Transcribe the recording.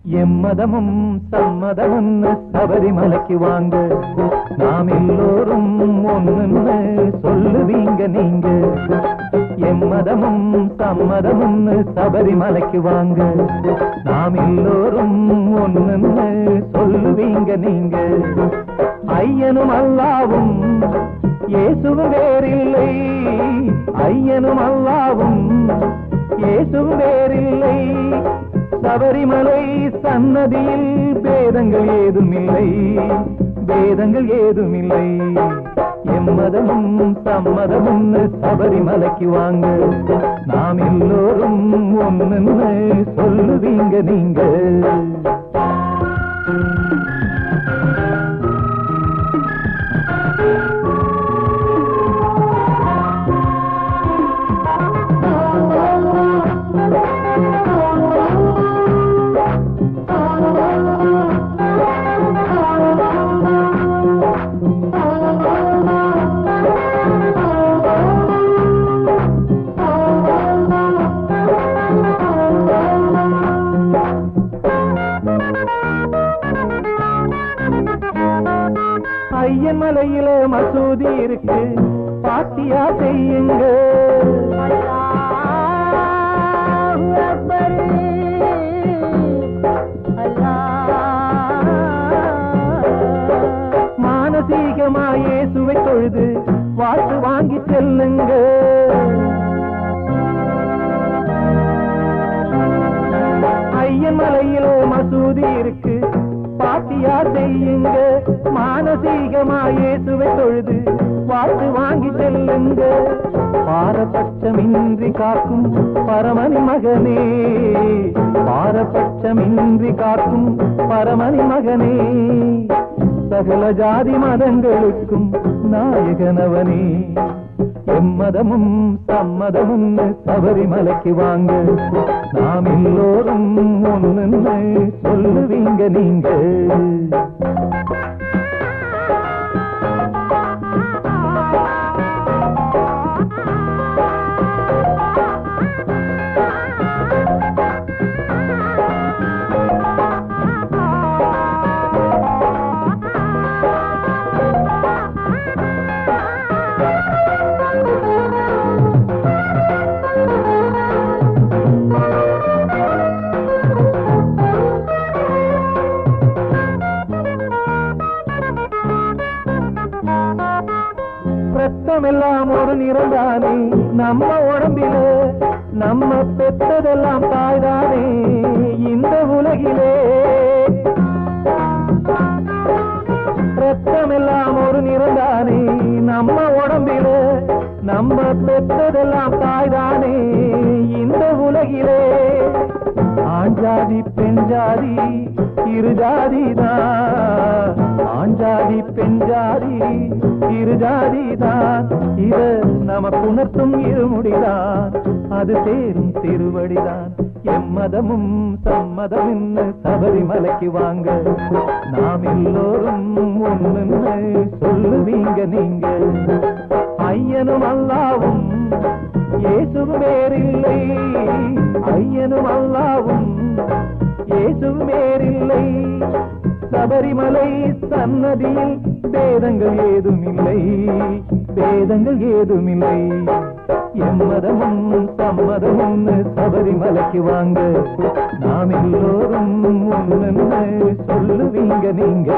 எம்மதமும் சம்மதமுன்னு சபரிமலைக்கு வாங்க, நாம் எல்லோரும் ஒண்ணுன்னு சொல்லுவீங்க நீங்க. எம்மதமும் சம்மதமுன்னு சபரிமலைக்கு வாங்க, நாம் எல்லோரும் ஒண்ணுன்னு சொல்லுவீங்க நீங்க. ஐயனும் அல்லாவும் இயேசுவும் வேறில்லை, ஐயனும் அல்லாவும் இயேசுவும் வேறில்லை. சபரிமலை சன்னதியில் பேதங்கள் ஏதுமில்லை, பேதங்கள் ஏதுமில்லை. எம்மதமும் சம்மதமும் சபரிமலைக்கு வாங்க, நாம் எல்லோரும் ஒண்ணுன்னு சொல்லுவீங்க நீங்க. ஐயன் மலையில மசூதி இருக்கு, பாத்தியா செய்யுங்க. மானசீகமா இயேசுவை தொழுது வாழ்த்து வாங்கி செல்லுங்க. ஐயன் மலையில மசூதி இருக்கு, பாத்தியா செய்யுங்க. மானசீகமா இயேசுவை தொழுது வாழ்த்து வாங்கி செல்லுங்க. பாரபட்சமின்றி காக்கும் பரமனி மகனே, பாரபட்சமின்றி காக்கும் பரமனி மகனே. சகல ஜாதி மதங்களுக்கும் நாயகனவனே. எம்மதமும் சம்மதமும் சபரிமலைக்கு வாங்க, நாம் எல்லோரும் ஒண்ணுன்னு சொல்லுவீங்க நீங்க. ரத்தமெல்லாம் ஒரு நிறந்தானே நம்ம உடம்பில, நம்ம பெற்றதெல்லாம் தாய்தானே இந்த உலகிலே. ரத்தமெல்லாம் ஒரு நிறந்தானே நம்ம உடம்பில, நம்ம பெற்றதெல்லாம் தாய்தானே இந்த உலகிலே. ஆண் ஜாதி பெண் ஜாதி இரு ஜாதிதான், ஆண் ஜாதி பெண் ஜாதி இரு ஜாதிதான். இத நமக்கு உணர்த்தும் இருமுடிதான், அது சேரும் திருவடிதான். எம்மதமும் சம்மதமும் சபரிமலைக்கு வாங்க, நாம் எல்லோரும் ஒண்ணுன்னு சொல்லுவீங்க நீங்க. ஐயனும் அல்லாவும் இயேசுவும் வேறில்லை, ஐயனும் அல்லாவும் இயேசுவும் வேறில்லை. சபரிமலை சன்னதியில் பேதங்கள் ஏதுமில்லை, பேதங்கள் ஏதுமில்லை. எம்மதமும் சம்மதமும் சபரிமலைக்கு வாங்க, நாம் எல்லோரும் ஒண்ணுன்னு சொல்லுவீங்க நீங்க.